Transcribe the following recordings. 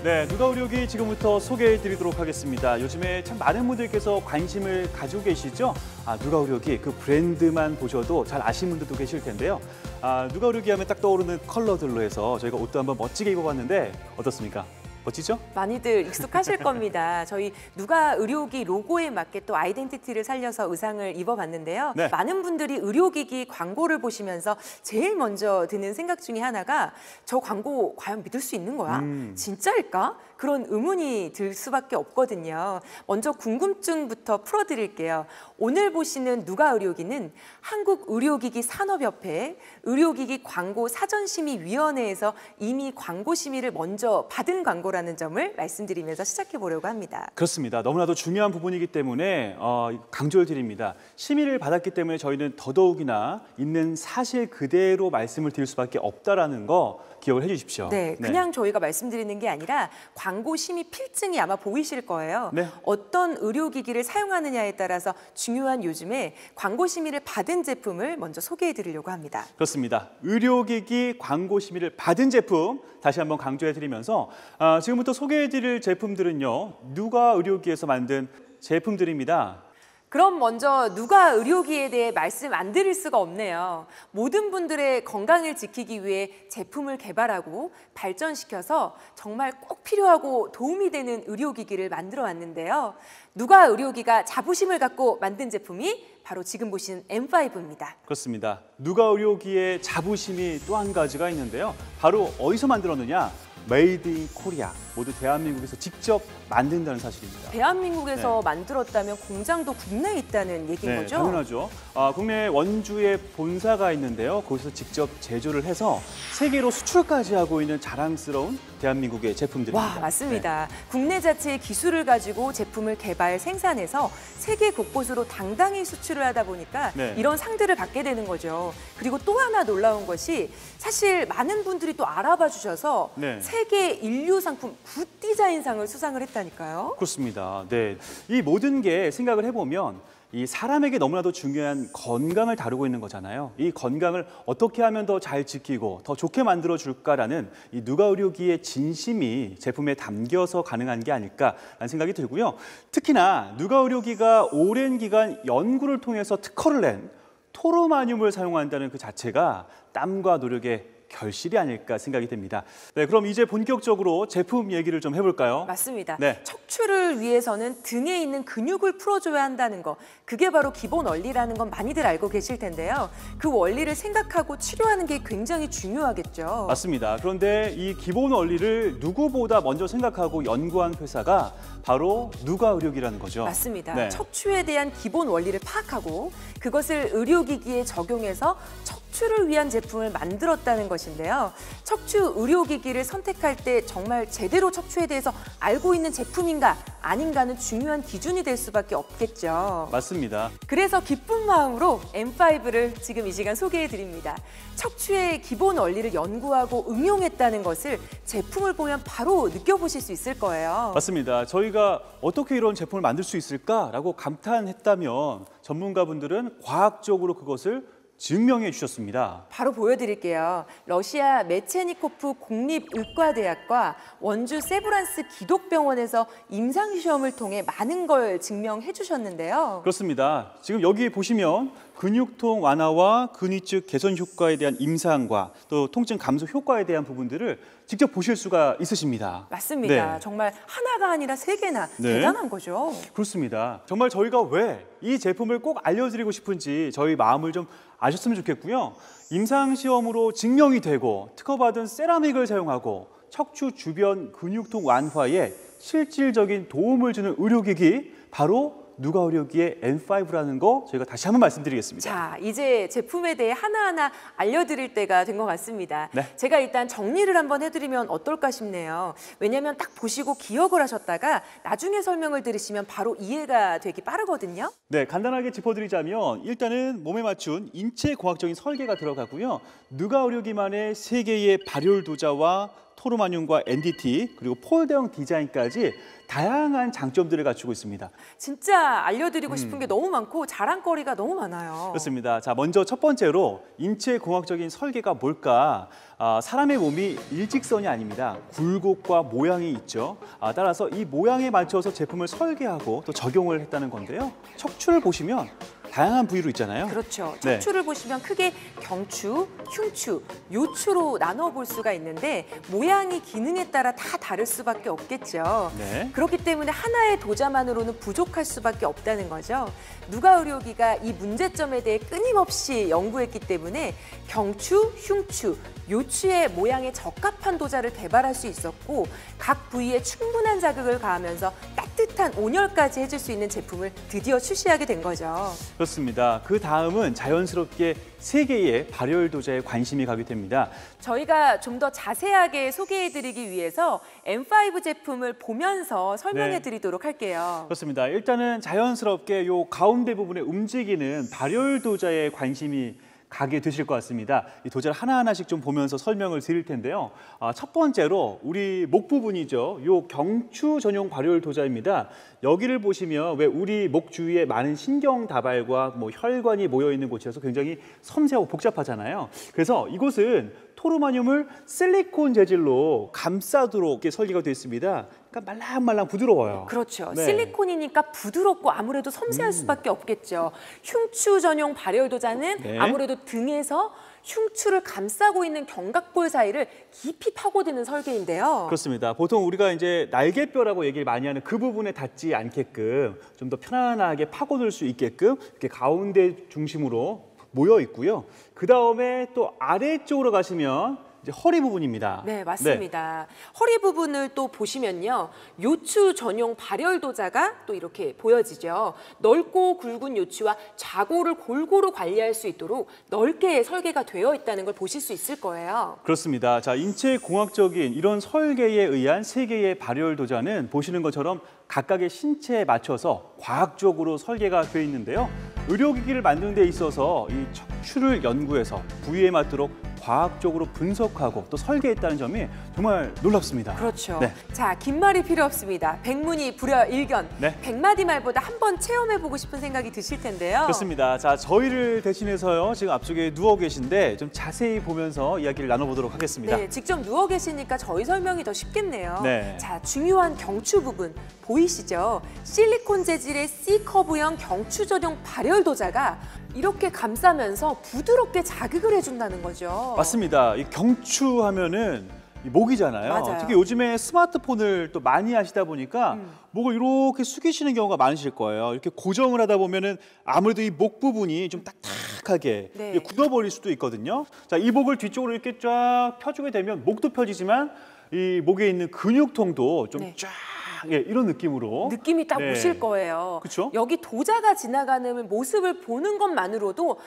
네, 누가 의료기 지금부터 소개해드리도록 하겠습니다. 요즘에 참 많은 분들께서 관심을 가지고 계시죠? 누가 의료기 그 브랜드만 보셔도 잘 아시는 분들도 계실 텐데요. 누가 의료기 하면 딱 떠오르는 컬러들로 해서 저희가 옷도 한번 멋지게 입어봤는데 어떻습니까? 멋지죠? 많이들 익숙하실 겁니다. 저희 누가 의료기 로고에 맞게 또 아이덴티티를 살려서 의상을 입어봤는데요. 네. 많은 분들이 의료기기 광고를 보시면서 제일 먼저 드는 생각 중에 하나가 저 광고 과연 믿을 수 있는 거야? 진짜일까? 그런 의문이 들 수밖에 없거든요. 먼저 궁금증부터 풀어드릴게요. 오늘 보시는 누가 의료기는 한국의료기기 산업협회 의료기기 광고 사전심의위원회에서 이미 광고 심의를 먼저 받은 광고라는 점을 말씀드리면서 시작해 보려고 합니다. 그렇습니다. 너무나도 중요한 부분이기 때문에 강조를 드립니다. 심의를 받았기 때문에 저희는 더더욱이나 있는 사실 그대로 말씀을 드릴 수밖에 없다라는 거 기억을 해주십시오. 네, 그냥 저희가 말씀드리는 게 아니라 광고 심의 필증이 아마 보이실 거예요. 네. 어떤 의료기기를 사용하느냐에 따라서 중요한 요즘에 광고 심의를 받은 제품을 먼저 소개해 드리려고 합니다. 그렇습니다. 의료기기 광고 심의를 받은 제품 다시 한번 강조해 드리면서 지금부터 소개해 드릴 제품들은요. 누가 의료기에서 만든 제품들입니다. 그럼 먼저 누가 의료기에 대해 말씀 안 드릴 수가 없네요. 모든 분들의 건강을 지키기 위해 제품을 개발하고 발전시켜서 정말 꼭 필요하고 도움이 되는 의료기기를 만들어 왔는데요. 누가 의료기가 자부심을 갖고 만든 제품이 바로 지금 보신 M5입니다. 그렇습니다. 누가 의료기의 자부심이 또 한 가지가 있는데요. 바로 어디서 만들었느냐? 메이드 인 코리아. 모두 대한민국에서 직접 만든다는 사실입니다. 대한민국에서 만들었다면 공장도 국내에 있다는 얘기인 거죠? 당연하죠. 국내 원주에 본사가 있는데요. 거기서 직접 제조를 해서 세계로 수출까지 하고 있는 자랑스러운 대한민국의 제품들입니다. 와, 맞습니다. 국내 자체의 기술을 가지고 제품을 개발, 생산해서 세계 곳곳으로 당당히 수출을 하다 보니까 이런 상들을 받게 되는 거죠. 그리고 또 하나 놀라운 것이 사실 많은 분들이 또 알아봐 주셔서 세계 인류 상품 굿 디자인상을 수상을 했다니까요. 그렇습니다. 네, 이 모든 게 생각을 해보면 이 사람에게 너무나도 중요한 건강을 다루고 있는 거잖아요. 이 건강을 어떻게 하면 더 잘 지키고 더 좋게 만들어 줄까라는 이 누가 의료기의 진심이 제품에 담겨서 가능한 게 아닐까라는 생각이 들고요. 특히나 누가 의료기가 오랜 기간 연구를 통해서 특허를 낸 토르마늄을 사용한다는 그 자체가 땀과 노력의 결실이 아닐까 생각이 됩니다. 네, 그럼 이제 본격적으로 제품 얘기를 좀 해볼까요? 맞습니다. 네. 척추를 위해서는 등에 있는 근육을 풀어줘야 한다는 거, 그게 바로 기본 원리라는 건 많이들 알고 계실 텐데요. 그 원리를 생각하고 치료하는 게 굉장히 중요하겠죠. 맞습니다. 그런데 이 기본 원리를 누구보다 먼저 생각하고 연구한 회사가 바로 누가 의료기라는 거죠. 맞습니다. 네. 척추에 대한 기본 원리를 파악하고 그것을 의료기기에 적용해서 척추를 위한 제품을 만들었다는 것인데요. 척추 의료기기를 선택할 때 정말 제대로 척추에 대해서 알고 있는 제품인가 아닌가는 중요한 기준이 될 수밖에 없겠죠. 맞습니다. 그래서 기쁜 마음으로 M5를 지금 이 시간 소개해 드립니다. 척추의 기본 원리를 연구하고 응용했다는 것을 제품을 보면 바로 느껴보실 수 있을 거예요. 맞습니다. 저희가 어떻게 이런 제품을 만들 수 있을까라고 감탄했다면 전문가분들은 과학적으로 그것을 증명해 주셨습니다. 바로 보여드릴게요. 러시아 메체니코프 국립의과대학과 원주 세브란스 기독병원에서 임상시험을 통해 많은 걸 증명해 주셨는데요. 그렇습니다. 지금 여기 보시면 근육통 완화와 근위축 개선 효과에 대한 임상과 또 통증 감소 효과에 대한 부분들을 직접 보실 수가 있으십니다. 맞습니다. 네. 정말 하나가 아니라 세 개나 대단한 거죠. 그렇습니다. 정말 저희가 왜 이 제품을 꼭 알려드리고 싶은지 저희 마음을 좀 아셨으면 좋겠고요. 임상시험으로 증명이 되고 특허받은 세라믹을 사용하고 척추 주변 근육통 완화에 실질적인 도움을 주는 의료기기, 바로 누가 의료기의 M5라는 거 저희가 다시 한번 말씀드리겠습니다. 자, 이제 제품에 대해 하나하나 알려드릴 때가 된 것 같습니다. 네. 제가 일단 정리를 한번 해드리면 어떨까 싶네요. 왜냐하면 딱 보시고 기억을 하셨다가 나중에 설명을 들으시면 바로 이해가 되기 빠르거든요. 네, 간단하게 짚어드리자면 일단은 몸에 맞춘 인체공학적인 설계가 들어가고요. 누가 의료기만의 세 개의 발열 도자와 토르마늄과 NDT 그리고 폴더형 디자인까지 다양한 장점들을 갖추고 있습니다. 진짜 알려드리고 싶은 게 너무 많고 자랑거리가 너무 많아요. 그렇습니다. 자, 먼저 첫 번째로 인체 공학적인 설계가 뭘까? 사람의 몸이 일직선이 아닙니다. 굴곡과 모양이 있죠. 따라서 이 모양에 맞춰서 제품을 설계하고 또 적용을 했다는 건데요. 척추를 보시면 다양한 부위로 있잖아요. 그렇죠. 네. 척추를 보시면 크게 경추, 흉추, 요추로 나눠볼 수가 있는데 모양이 기능에 따라 다 다를 수밖에 없겠죠. 네. 그렇기 때문에 하나의 도자만으로는 부족할 수밖에 없다는 거죠. 누가 의료기가 이 문제점에 대해 끊임없이 연구했기 때문에 경추, 흉추, 요추의 모양에 적합한 도자를 개발할 수 있었고 각 부위에 충분한 자극을 가하면서 따뜻한 온열까지 해줄 수 있는 제품을 드디어 출시하게 된 거죠. 그렇습니다. 그 다음은 자연스럽게 세 개의 발열 도자에 관심이 가게 됩니다. 저희가 좀 더 자세하게 소개해드리기 위해서 M5 제품을 보면서 설명해드리도록 할게요. 그렇습니다. 일단은 자연스럽게 요 가운데 부분에 움직이는 발열 도자에 관심이 가게 되실 것 같습니다. 이 도자를 하나하나씩 좀 보면서 설명을 드릴 텐데요. 첫 번째로 우리 목 부분이죠. 요 경추 전용 발열 도자입니다. 여기를 보시면 왜 우리 목 주위에 많은 신경 다발과 뭐 혈관이 모여 있는 곳이라서 굉장히 섬세하고 복잡하잖아요. 그래서 이곳은 토르마늄을 실리콘 재질로 감싸도록 이렇게 설계가 되어 있습니다. 그러니까 말랑말랑 부드러워요. 그렇죠. 네. 실리콘이니까 부드럽고 아무래도 섬세할 수밖에 없겠죠. 흉추 전용 발열 도자는 네. 아무래도 등에서 흉추를 감싸고 있는 견갑골 사이를 깊이 파고드는 설계인데요. 그렇습니다. 보통 우리가 이제 날개뼈라고 얘기를 많이 하는 그 부분에 닿지 않게끔 좀 더 편안하게 파고들 수 있게끔 이렇게 가운데 중심으로 모여 있고요. 그 다음에 또 아래쪽으로 가시면 이제 허리 부분입니다. 네, 맞습니다. 허리 부분을 또 보시면요. 요추 전용 발열 도자가 또 이렇게 보여지죠. 넓고 굵은 요추와 좌골을 골고루 관리할 수 있도록 넓게 설계가 되어 있다는 걸 보실 수 있을 거예요. 그렇습니다. 자, 인체 공학적인 이런 설계에 의한 세 개의 발열 도자는 보시는 것처럼 각각의 신체에 맞춰서 과학적으로 설계가 되어 있는데요. 의료기기를 만드는 데 있어서 이 척추를 연구해서 부위에 맞도록 과학적으로 분석하고 또 설계했다는 점이 정말 놀랍습니다. 그렇죠. 네. 자, 긴 말이 필요 없습니다. 백문이 불여일견. 네. 100마디 말보다 한번 체험해보고 싶은 생각이 드실 텐데요. 그렇습니다. 자, 저희를 대신해서요. 지금 앞쪽에 누워 계신데 좀 자세히 보면서 이야기를 나눠보도록 하겠습니다. 네, 직접 누워 계시니까 저희 설명이 더 쉽겠네요. 네. 자, 중요한 경추 부분 보이시죠? 실리콘 재질의 C커브형 경추 전용 발열 도자가 이렇게 감싸면서 부드럽게 자극을 해준다는 거죠. 맞습니다. 이 경추 하면은 이 목이잖아요. 맞아요. 특히 요즘에 스마트폰을 또 많이 하시다 보니까 목을 이렇게 숙이시는 경우가 많으실 거예요. 이렇게 고정을 하다 보면은 아무래도 이 목 부분이 좀 딱딱하게 네. 이게 굳어버릴 수도 있거든요. 자, 이 목을 뒤쪽으로 이렇게 쫙 펴주게 되면 목도 펴지지만 이 목에 있는 근육통도 좀 네. 쫙 예, 이런 느낌으로 느낌이 딱 네. 오실 거예요. 그쵸? 여기 도자가 지나가는 모습을 보는 것만으로도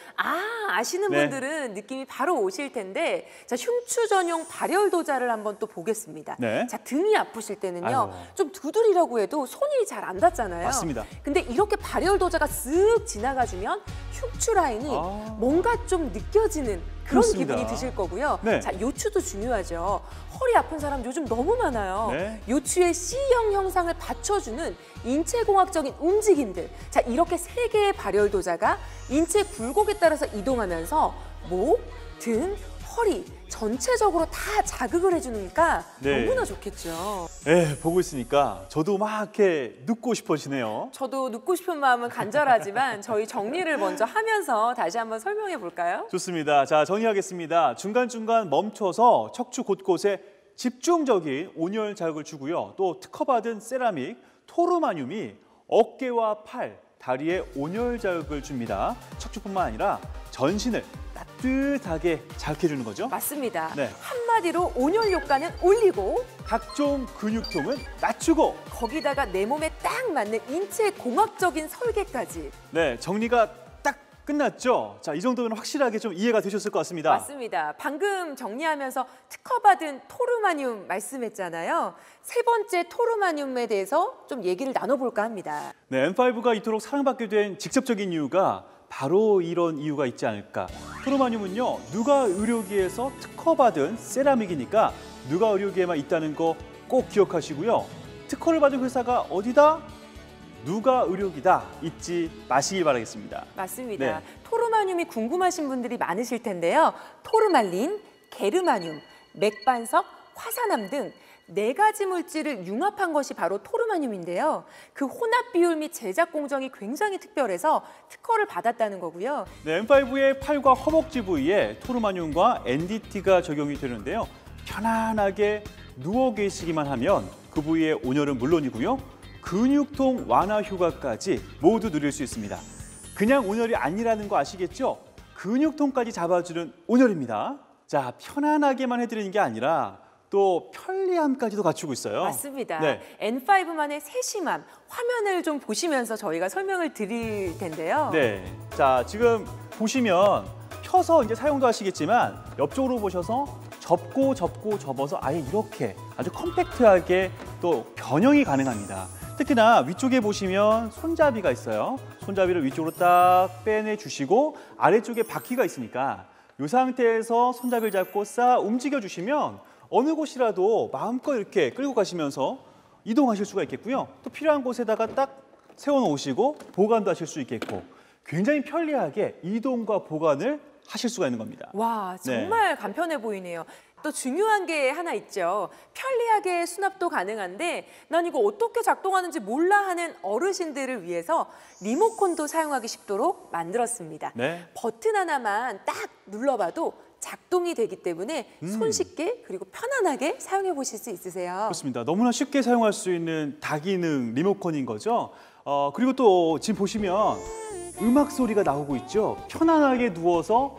아시는 네. 분들은 느낌이 바로 오실 텐데 자, 흉추 전용 발열 도자를 한번 또 보겠습니다. 네. 자, 등이 아프실 때는요. 아유. 좀 두드리라고 해도 손이 잘 안 닿잖아요. 맞습니다. 근데 이렇게 발열 도자가 쓱 지나가주면 흉추 라인이 뭔가 좀 느껴지는 그런 그렇습니다. 기분이 드실 거고요. 네. 자, 요추도 중요하죠. 허리 아픈 사람 요즘 너무 많아요. 네. 요추의 C형 형상을 받쳐주는 인체공학적인 움직임들. 자, 이렇게 세 개의 발열 도자가 인체 굴곡에 따라서 이동하면서 목, 등, 허리 전체적으로 다 자극을 해주니까 네. 너무나 좋겠죠. 예, 보고 있으니까 저도 막 이렇게 눕고 싶어지네요. 저도 눕고 싶은 마음은 간절하지만 저희 정리를 먼저 하면서 다시 한번 설명해 볼까요? 좋습니다. 자, 정리하겠습니다. 중간중간 멈춰서 척추 곳곳에 집중적인 온열 자극을 주고요. 또 특허받은 세라믹, 토르마늄이 어깨와 팔, 다리에 온열 자극을 줍니다. 척추뿐만 아니라 전신을 따뜻하게 자극해주는 거죠. 맞습니다. 네. 한마디로 온열 효과는 올리고 각종 근육통은 낮추고 거기다가 내 몸에 딱 맞는 인체 공학적인 설계까지. 네, 정리가 딱 끝났죠? 자, 이 정도면 확실하게 좀 이해가 되셨을 것 같습니다. 맞습니다. 방금 정리하면서 특허받은 토르마늄 말씀했잖아요. 세 번째 토르마늄에 대해서 좀 얘기를 나눠볼까 합니다. 네, M5가 이토록 사랑받게 된 직접적인 이유가 바로 이런 이유가 있지 않을까. 토르마늄은요, 누가 의료기에서 특허받은 세라믹이니까 누가 의료기에만 있다는 거 꼭 기억하시고요. 특허를 받은 회사가 어디다? 누가 의료기다 잊지 마시길 바라겠습니다. 맞습니다. 네. 토르마늄이 궁금하신 분들이 많으실 텐데요. 토르말린, 게르마늄, 맥반석, 화산암 등 4가지 물질을 융합한 것이 바로 토르마늄인데요. 그 혼합 비율 및 제작 공정이 굉장히 특별해서 특허를 받았다는 거고요. 네, M5의 팔과 허벅지 부위에 토르마늄과 NDT가 적용이 되는데요. 편안하게 누워 계시기만 하면 그 부위의 온열은 물론이고요. 근육통 완화 효과까지 모두 누릴 수 있습니다. 그냥 온열이 아니라는 거 아시겠죠? 근육통까지 잡아주는 온열입니다. 자, 편안하게만 해드리는 게 아니라 또 편리함까지도 갖추고 있어요. 맞습니다. 네. N5만의 세심함, 화면을 좀 보시면서 저희가 설명을 드릴 텐데요. 네. 자, 지금 보시면 펴서 이제 사용도 하시겠지만 옆쪽으로 보셔서 접고 접어서 아예 이렇게 아주 컴팩트하게 또 변형이 가능합니다. 특히나 위쪽에 보시면 손잡이가 있어요. 손잡이를 위쪽으로 딱 빼내주시고 아래쪽에 바퀴가 있으니까 이 상태에서 손잡이를 잡고 싹 움직여주시면 어느 곳이라도 마음껏 이렇게 끌고 가시면서 이동하실 수가 있겠고요. 또 필요한 곳에다가 딱 세워놓으시고 보관도 하실 수 있겠고 굉장히 편리하게 이동과 보관을 하실 수가 있는 겁니다. 와, 정말 간편해 보이네요. 또 중요한 게 하나 있죠. 편리하게 수납도 가능한데 난 이거 어떻게 작동하는지 몰라 하는 어르신들을 위해서 리모컨도 사용하기 쉽도록 만들었습니다. 네. 버튼 하나만 딱 눌러봐도 작동이 되기 때문에 손쉽게 그리고 편안하게 사용해 보실 수 있으세요. 그렇습니다. 너무나 쉽게 사용할 수 있는 다기능 리모컨인 거죠. 그리고 또 지금 보시면 음악 소리가 나오고 있죠. 편안하게 누워서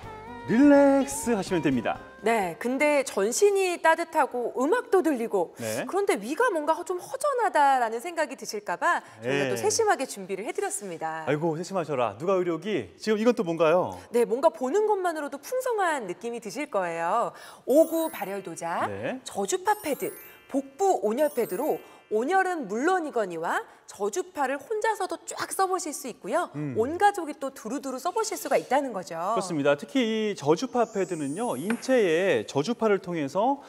릴렉스 하시면 됩니다. 네, 근데 전신이 따뜻하고 음악도 들리고 네. 그런데 위가 뭔가 좀 허전하다라는 생각이 드실까 봐 저희가 네. 또 세심하게 준비를 해드렸습니다. 아이고 세심하셔라. 누가 의료기? 지금 이건 또 뭔가요? 네, 뭔가 보는 것만으로도 풍성한 느낌이 드실 거예요. 5구 발열 도자, 네. 저주파 패드, 복부 온열 패드로 온열은 물론이거니와 저주파를 혼자서도 쫙 써보실 수 있고요. 온 가족이 또 두루두루 써보실 수가 있다는 거죠. 그렇습니다. 특히 이 저주파 패드는요. 인체의 저주파를 통해서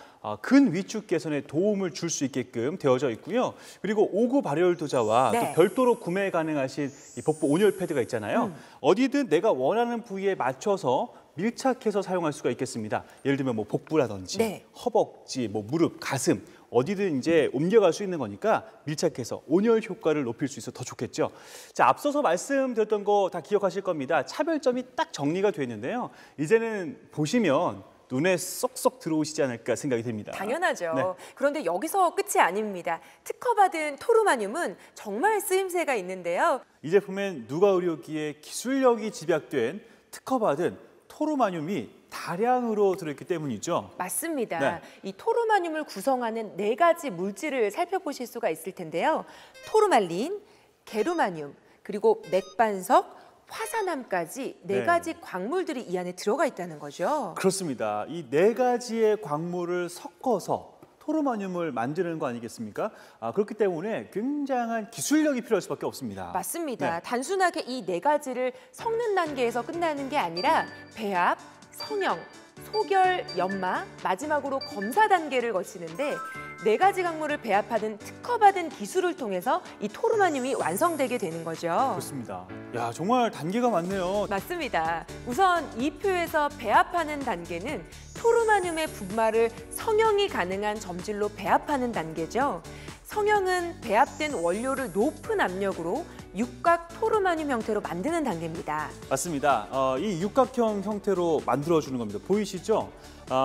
근 위축 개선에 도움을 줄 수 있게끔 되어져 있고요. 그리고 5구 발열 도자와 네. 또 별도로 구매 가능하신 이 복부 온열 패드가 있잖아요. 어디든 내가 원하는 부위에 맞춰서 밀착해서 사용할 수가 있겠습니다. 예를 들면 뭐 복부라든지 네. 허벅지, 뭐 무릎, 가슴 어디든 이제 옮겨갈 수 있는 거니까 밀착해서 온열 효과를 높일 수 있어 더 좋겠죠. 자, 앞서서 말씀드렸던 거 다 기억하실 겁니다. 차별점이 딱 정리가 되어 있는데요. 이제는 보시면 눈에 쏙쏙 들어오시지 않을까 생각이 됩니다. 당연하죠. 네. 그런데 여기서 끝이 아닙니다. 특허받은 토르마늄은 정말 쓰임새가 있는데요. 이 제품엔 누가 의료기에 기술력이 집약된 특허받은 토르마늄이 다량으로 들어있기 때문이죠. 맞습니다. 네. 이 토르마늄을 구성하는 4가지 물질을 살펴보실 수가 있을 텐데요. 토르말린, 게르마늄, 그리고 맥반석, 화산암까지 네 네. 가지 광물들이 이 안에 들어가 있다는 거죠. 그렇습니다. 이 4가지의 광물을 섞어서 토르마늄을 만드는 거 아니겠습니까? 그렇기 때문에 굉장한 기술력이 필요할 수밖에 없습니다. 맞습니다. 네. 단순하게 이 4가지를 섞는 단계에서 끝나는 게 아니라 배합, 성형, 소결, 연마, 마지막으로 검사 단계를 거치는데 4가지 광물을 배합하는 특허받은 기술을 통해서 이 토르마늄이 완성되게 되는 거죠. 그렇습니다. 야, 정말 단계가 많네요. 맞습니다. 우선 이 표에서 배합하는 단계는 토르마늄의 분말을 성형이 가능한 점질로 배합하는 단계죠. 성형은 배합된 원료를 높은 압력으로 육각 토르마늄 형태로 만드는 단계입니다. 맞습니다. 이 육각형 형태로 만들어주는 겁니다. 보이시죠?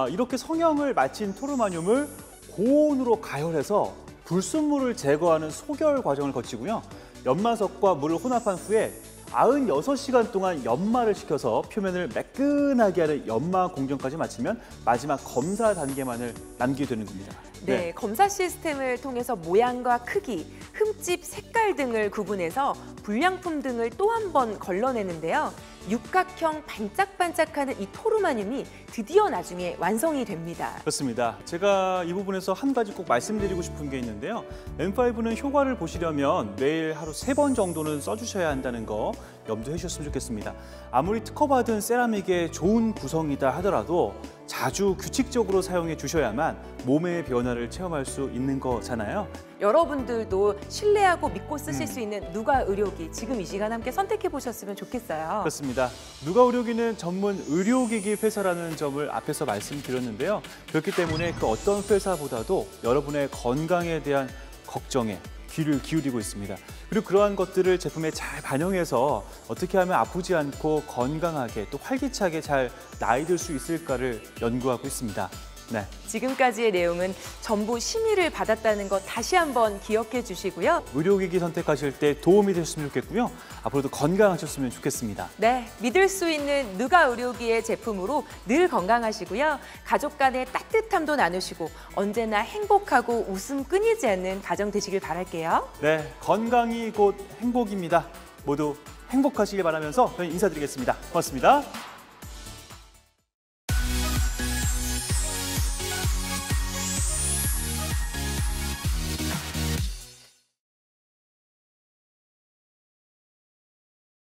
이렇게 성형을 마친 토르마늄을 고온으로 가열해서 불순물을 제거하는 소결 과정을 거치고요. 연마석과 물을 혼합한 후에 96시간 동안 연마를 시켜서 표면을 매끈하게 하는 연마 공정까지 마치면 마지막 검사 단계만을 남기게 되는 겁니다. 네, 검사 시스템을 통해서 모양과 크기, 흠집, 색깔 등을 구분해서 불량품 등을 또 한 번 걸러내는데요. 육각형 반짝반짝하는 이 토르마늄이 드디어 나중에 완성이 됩니다. 그렇습니다. 제가 이 부분에서 한 가지 꼭 말씀드리고 싶은 게 있는데요. M5는 효과를 보시려면 매일 하루 3번 정도는 써주셔야 한다는 거 염두해 주셨으면 좋겠습니다. 아무리 특허받은 세라믹의 좋은 구성이다 하더라도 자주 규칙적으로 사용해 주셔야만 몸의 변화를 체험할 수 있는 거잖아요. 여러분들도 신뢰하고 믿고 쓰실 수 있는 누가 의료기 지금 이 시간 함께 선택해 보셨으면 좋겠어요. 그렇습니다. 누가 의료기는 전문 의료기기 회사라는 점을 앞에서 말씀드렸는데요. 그렇기 때문에 그 어떤 회사보다도 여러분의 건강에 대한 걱정에 귀를 기울이고 있습니다. 그리고 그러한 것들을 제품에 잘 반영해서 어떻게 하면 아프지 않고 건강하게 또 활기차게 잘 나이 들 수 있을까를 연구하고 있습니다. 네. 지금까지의 내용은 전부 심의를 받았다는 것 다시 한번 기억해 주시고요. 의료기기 선택하실 때 도움이 되셨으면 좋겠고요. 앞으로도 건강하셨으면 좋겠습니다. 네, 믿을 수 있는 누가 의료기의 제품으로 늘 건강하시고요. 가족 간의 따뜻함도 나누시고 언제나 행복하고 웃음 끊이지 않는 가정 되시길 바랄게요. 네, 건강이 곧 행복입니다. 모두 행복하시길 바라면서 저희 인사드리겠습니다. 고맙습니다.